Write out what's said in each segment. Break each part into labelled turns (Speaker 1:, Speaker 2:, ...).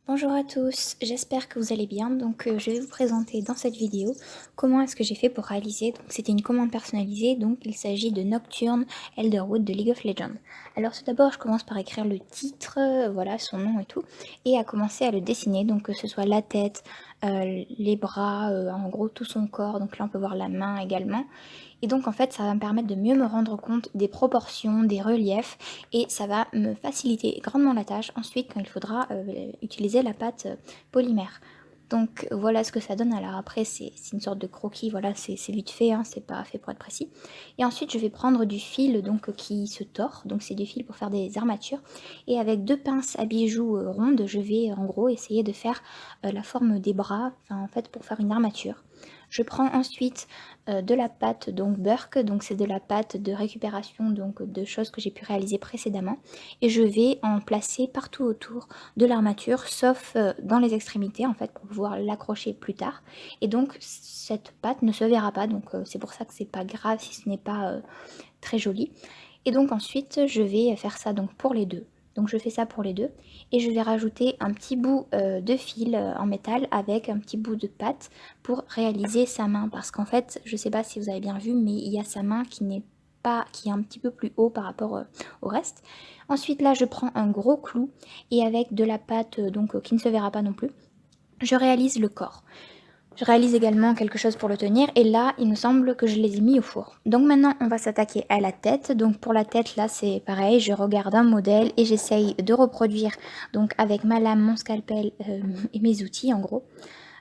Speaker 1: Bonjour à tous, j'espère que vous allez bien. Je vais vous présenter dans cette vidéo comment est-ce que j'ai fait pour réaliser. Donc c'était une commande personnalisée, donc il s'agit de Nocturne Elderwood de League of Legends. Alors tout d'abord je commence par écrire le titre, voilà son nom et tout, et à commencer à le dessiner, donc que ce soit la tête, les bras, en gros tout son corps, donc là on peut voir la main également. Et donc en fait ça va me permettre de mieux me rendre compte des proportions, des reliefs, et ça va me faciliter grandement la tâche ensuite quand il faudra utiliser la pâte polymère. Donc voilà ce que ça donne. Alors après c'est une sorte de croquis, voilà, c'est vite fait, hein, c'est pas fait pour être précis. Et ensuite je vais prendre du fil donc qui se tord, donc c'est du fil pour faire des armatures. Et avec deux pinces à bijoux rondes, je vais en gros essayer de faire la forme des bras, enfin en fait pour faire une armature. Je prends ensuite de la pâte donc Burke, donc c'est de la pâte de récupération donc de choses que j'ai pu réaliser précédemment, et je vais en placer partout autour de l'armature sauf dans les extrémités en fait pour pouvoir l'accrocher plus tard. Et donc cette pâte ne se verra pas, donc c'est pour ça que c'est pas grave si ce n'est pas très joli. Et donc ensuite je vais faire ça donc pour les deux. Donc je fais ça pour les deux et je vais rajouter un petit bout de fil en métal avec un petit bout de pâte pour réaliser sa main, parce qu'en fait je sais pas si vous avez bien vu, mais il y a sa main qui n'est pas, qui est un petit peu plus haut par rapport au reste. Ensuite là je prends un gros clou et avec de la pâte donc qui ne se verra pas non plus, je réalise le corps. Je réalise également quelque chose pour le tenir et là il me semble que je les ai mis au four. Donc maintenant on va s'attaquer à la tête. Donc pour la tête là c'est pareil, je regarde un modèle et j'essaye de reproduire donc avec ma lame, mon scalpel et mes outils en gros.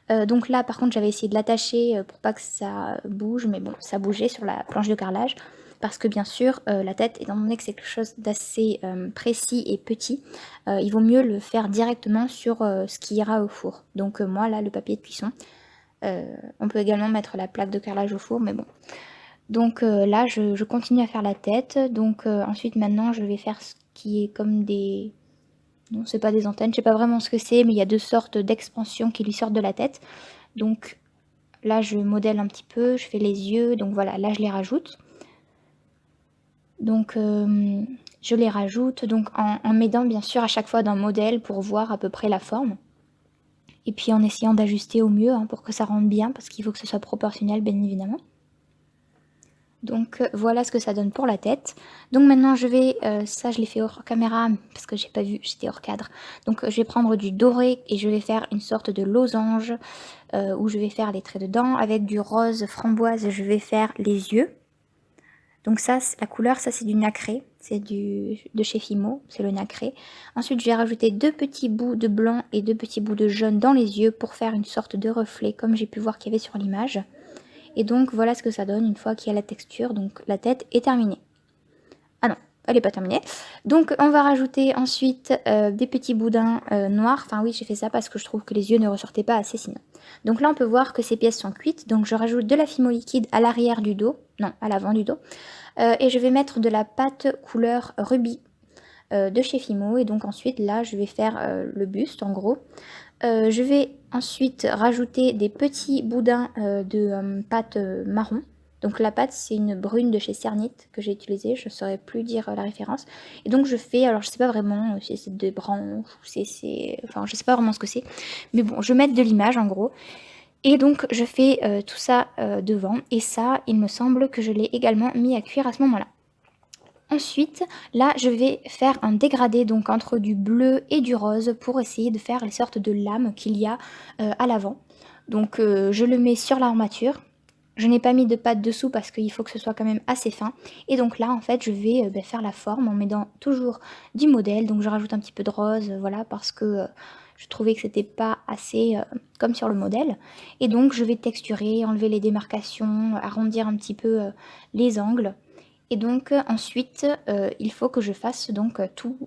Speaker 1: Donc là par contre j'avais essayé de l'attacher pour pas que ça bouge, mais bon ça bougeait sur la planche de carrelage. Parce que bien sûr la tête, étant donné que c'est quelque chose d'assez précis et petit, il vaut mieux le faire directement sur ce qui ira au four. Donc moi là le papier de cuisson. On peut également mettre la plaque de carrelage au four, mais bon. Donc là, je continue à faire la tête. Donc ensuite, maintenant, je vais faire ce qui est comme des... Non, c'est pas des antennes, je sais pas vraiment ce que c'est, mais il y a deux sortes d'expansions qui lui sortent de la tête. Donc là, je modèle un petit peu, je fais les yeux, donc voilà, là, je les rajoute. Donc je les rajoute donc en m'aidant bien sûr à chaque fois d'un modèle pour voir à peu près la forme. Et puis en essayant d'ajuster au mieux hein, pour que ça rentre bien, parce qu'il faut que ce soit proportionnel, bien évidemment. Donc voilà ce que ça donne pour la tête. Donc maintenant je vais, ça je l'ai fait hors caméra parce que j'ai pas vu, j'étais hors cadre. Donc je vais prendre du doré et je vais faire une sorte de losange où je vais faire les traits de dents. Avec du rose framboise je vais faire les yeux. Donc ça, la couleur, ça c'est du nacré, c'est de chez Fimo, c'est le nacré. Ensuite je vais rajouter deux petits bouts de blanc et deux petits bouts de jaune dans les yeux pour faire une sorte de reflet comme j'ai pu voir qu'il y avait sur l'image. Et donc voilà ce que ça donne une fois qu'il y a la texture. Donc la tête est terminée. Ah non, elle n'est pas terminée. Donc on va rajouter ensuite des petits boudins noirs. Enfin oui, j'ai fait ça parce que je trouve que les yeux ne ressortaient pas assez sinon. Donc là on peut voir que ces pièces sont cuites. Donc je rajoute de la Fimo liquide à l'arrière du dos. Non, à l'avant du dos. Et je vais mettre de la pâte couleur rubis de chez Fimo. Et donc ensuite là je vais faire le buste en gros. Je vais ensuite rajouter des petits boudins de pâte marron. Donc la pâte c'est une brune de chez Cernit que j'ai utilisée, je ne saurais plus dire la référence. Et donc je fais, alors je sais pas vraiment si c'est des branches ou si c'est... Enfin je sais pas vraiment ce que c'est. Mais bon, je vais mettre de l'image en gros. Et donc je fais tout ça devant. Et ça, il me semble que je l'ai également mis à cuire à ce moment-là. Ensuite, là, je vais faire un dégradé donc entre du bleu et du rose pour essayer de faire les sortes de lames qu'il y a à l'avant. Donc, je le mets sur l'armature. Je n'ai pas mis de pâte dessous parce qu'il faut que ce soit quand même assez fin. Et donc là, en fait, je vais faire la forme en mettant toujours du modèle. Donc, je rajoute un petit peu de rose, voilà, parce que je trouvais que c'était pas assez comme sur le modèle. Et donc, je vais texturer, enlever les démarcations, arrondir un petit peu les angles. Et donc ensuite, il faut que je fasse donc tout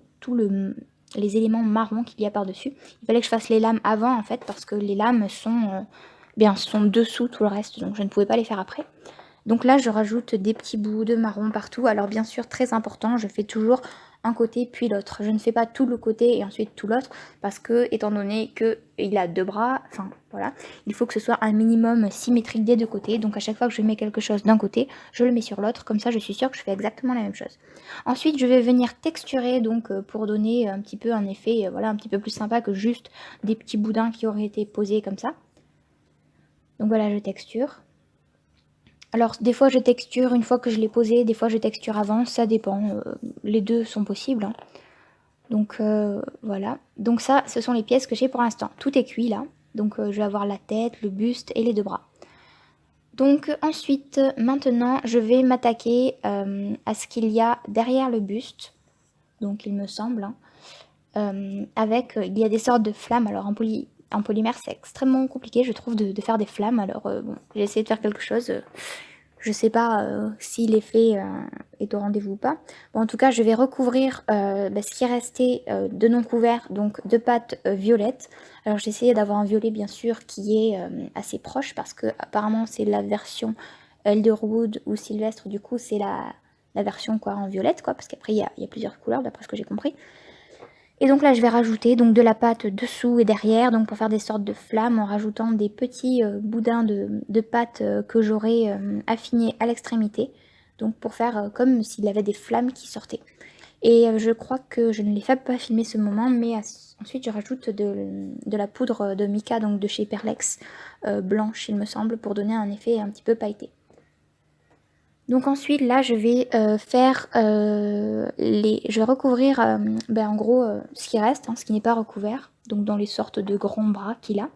Speaker 1: les éléments marrons qu'il y a par-dessus. Il fallait que je fasse les lames avant en fait parce que les lames sont dessous tout le reste, donc je ne pouvais pas les faire après. Donc là, je rajoute des petits bouts de marron partout. Alors bien sûr, très important, je fais toujours un côté puis l'autre. Je ne fais pas tout le côté et ensuite tout l'autre parce que étant donné qu'il a deux bras, enfin voilà, il faut que ce soit un minimum symétrique des deux côtés. Donc à chaque fois que je mets quelque chose d'un côté, je le mets sur l'autre, comme ça je suis sûre que je fais exactement la même chose. Ensuite je vais venir texturer donc pour donner un petit peu un effet voilà, un petit peu plus sympa que juste des petits boudins qui auraient été posés comme ça. Donc voilà, je texture. Alors des fois je texture une fois que je l'ai posé, des fois je texture avant, ça dépend, les deux sont possibles. Hein. Donc voilà, donc ça ce sont les pièces que j'ai pour l'instant, tout est cuit là, donc je vais avoir la tête, le buste et les deux bras. Donc ensuite, maintenant je vais m'attaquer à ce qu'il y a derrière le buste, donc il me semble, hein, il y a des sortes de flammes, alors en polymère c'est extrêmement compliqué je trouve de faire des flammes, alors bon, j'ai essayé de faire quelque chose. Je sais pas si l'effet est au rendez-vous ou pas. Bon, en tout cas, je vais recouvrir ce qui est resté de non couvert, donc de pâte violette. Alors j'ai essayé d'avoir un violet bien sûr qui est assez proche parce que apparemment c'est la version Elderwood ou Sylvestre, du coup c'est la version quoi en violette quoi, parce qu'après il y a plusieurs couleurs d'après ce que j'ai compris. Et donc là je vais rajouter donc de la pâte dessous et derrière, donc pour faire des sortes de flammes en rajoutant des petits boudins de pâte que j'aurai affinés à l'extrémité, donc pour faire comme s'il y avait des flammes qui sortaient. Et je crois que je ne l'ai pas filmé ce moment, mais ensuite je rajoute de la poudre de mica, donc de chez Perlex, blanche il me semble, pour donner un effet un petit peu pailleté. Donc ensuite là je vais je vais recouvrir en gros ce qui reste, hein, ce qui n'est pas recouvert, donc dans les sortes de grands bras qu'il a.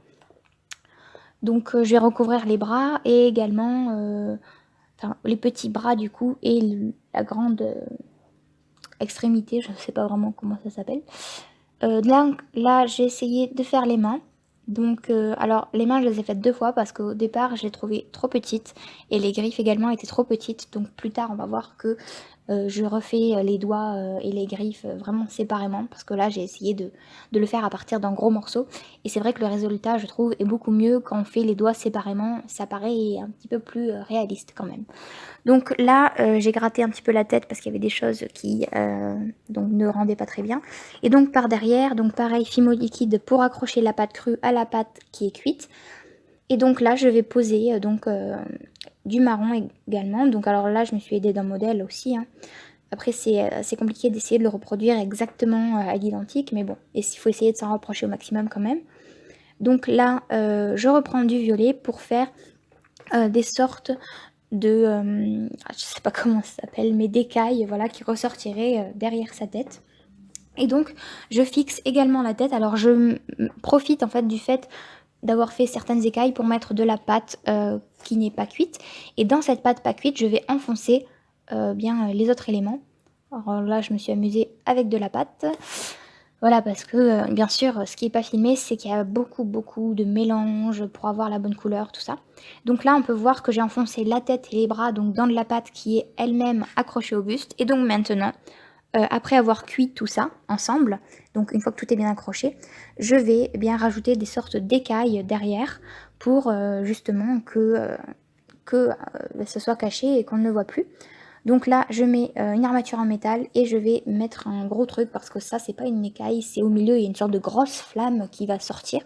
Speaker 1: Donc je vais recouvrir les bras et également les petits bras du coup et la grande extrémité, je ne sais pas vraiment comment ça s'appelle. Là j'ai essayé de faire les mains. Donc alors les mains je les ai faites deux fois parce qu'au départ je les trouvais trop petites et les griffes également étaient trop petites, donc plus tard on va voir que je refais les doigts et les griffes vraiment séparément parce que là j'ai essayé de le faire à partir d'un gros morceau et c'est vrai que le résultat je trouve est beaucoup mieux quand on fait les doigts séparément, ça paraît un petit peu plus réaliste quand même. Donc là j'ai gratté un petit peu la tête parce qu'il y avait des choses qui donc ne rendaient pas très bien. Et donc par derrière, donc pareil, fimo liquide pour accrocher la pâte crue à la pâte qui est cuite. Et donc là je vais poser du marron également. Donc alors là je me suis aidée d'un modèle aussi. Hein. Après c'est compliqué d'essayer de le reproduire exactement à l'identique, mais bon, il faut essayer de s'en rapprocher au maximum quand même. Donc là je reprends du violet pour faire des sortes de, je sais pas comment ça s'appelle, mais d'écailles voilà, qui ressortiraient derrière sa tête. Et donc je fixe également la tête, alors je profite en fait du fait d'avoir fait certaines écailles pour mettre de la pâte qui n'est pas cuite. Et dans cette pâte pas cuite, je vais enfoncer les autres éléments. Alors là, je me suis amusée avec de la pâte. Voilà, parce que bien sûr, ce qui n'est pas filmé, c'est qu'il y a beaucoup de mélange pour avoir la bonne couleur, tout ça. Donc là, on peut voir que j'ai enfoncé la tête et les bras donc dans de la pâte qui est elle-même accrochée au buste. Et donc maintenant, après avoir cuit tout ça ensemble, donc une fois que tout est bien accroché, je vais bien rajouter des sortes d'écailles derrière pour justement que ce soit caché et qu'on ne le voit plus. Donc là, je mets une armature en métal et je vais mettre un gros truc parce que ça, c'est pas une écaille, c'est au milieu, il y a une sorte de grosse flamme qui va sortir.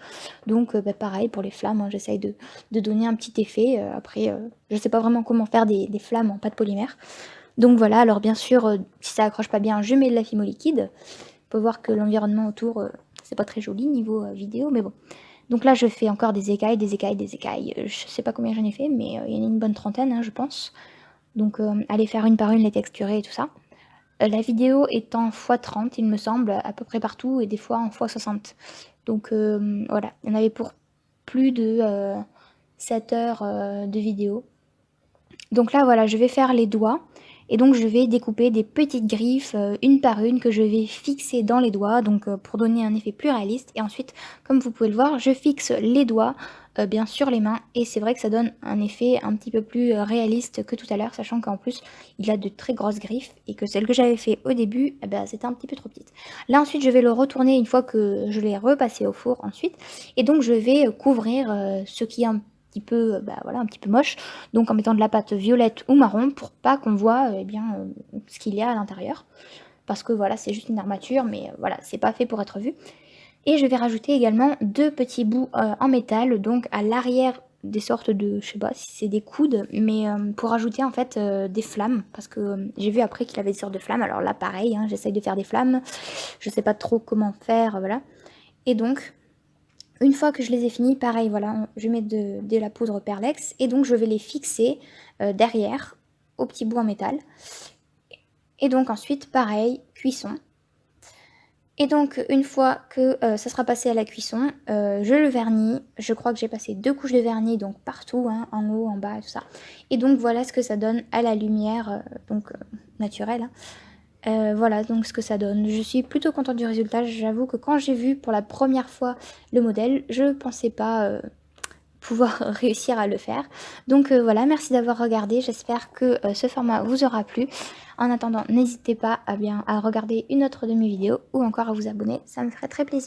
Speaker 1: Donc pareil pour les flammes, hein, j'essaye de donner un petit effet. Après, je sais pas vraiment comment faire des flammes en pâte polymère. Donc voilà, alors bien sûr, si ça accroche pas bien, je mets de la fimo liquide. On peut voir que l'environnement autour, c'est pas très joli niveau vidéo, mais bon. Donc là, je fais encore des écailles. Je sais pas combien j'en ai fait, mais il y en a une bonne trentaine, hein, je pense. Donc allez faire une par une les texturer et tout ça. La vidéo est en x30, il me semble, à peu près partout, et des fois en x60. Donc voilà, il y en avait pour plus de 7 heures de vidéo. Donc là, voilà, je vais faire les doigts. Et donc je vais découper des petites griffes une par une que je vais fixer dans les doigts, donc pour donner un effet plus réaliste. Et ensuite, comme vous pouvez le voir, je fixe les doigts bien sur les mains. Et c'est vrai que ça donne un effet un petit peu plus réaliste que tout à l'heure, sachant qu'en plus, il a de très grosses griffes et que celle que j'avais fait au début, c'était un petit peu trop petite. Là ensuite, je vais le retourner une fois que je l'ai repassé au four ensuite. Et donc je vais couvrir ce qui est un peu un petit peu moche, donc en mettant de la pâte violette ou marron pour pas qu'on voit ce qu'il y a à l'intérieur. parce que voilà, c'est juste une armature, mais voilà, c'est pas fait pour être vu. Et je vais rajouter également 2 petits bouts en métal, donc à l'arrière des sortes de, je sais pas si c'est des coudes, mais pour ajouter en fait des flammes, parce que j'ai vu après qu'il avait des sortes de flammes. Alors là pareil, hein, j'essaye de faire des flammes, je sais pas trop comment faire, voilà. Et donc une fois que je les ai finis, pareil, voilà, je mets de la poudre perlex et donc je vais les fixer derrière au petit bout en métal. Et donc ensuite, pareil, cuisson. Et donc une fois que ça sera passé à la cuisson, je le vernis. Je crois que j'ai passé 2 couches de vernis, donc partout, hein, en haut, en bas, et tout ça. Et donc voilà ce que ça donne à la lumière, naturelle, hein. Voilà donc ce que ça donne. Je suis plutôt contente du résultat. J'avoue que quand j'ai vu pour la première fois le modèle, je pensais pas pouvoir réussir à le faire. Donc voilà, merci d'avoir regardé. J'espère que ce format vous aura plu. En attendant, n'hésitez pas à regarder une autre de mes vidéos ou encore à vous abonner. Ça me ferait très plaisir.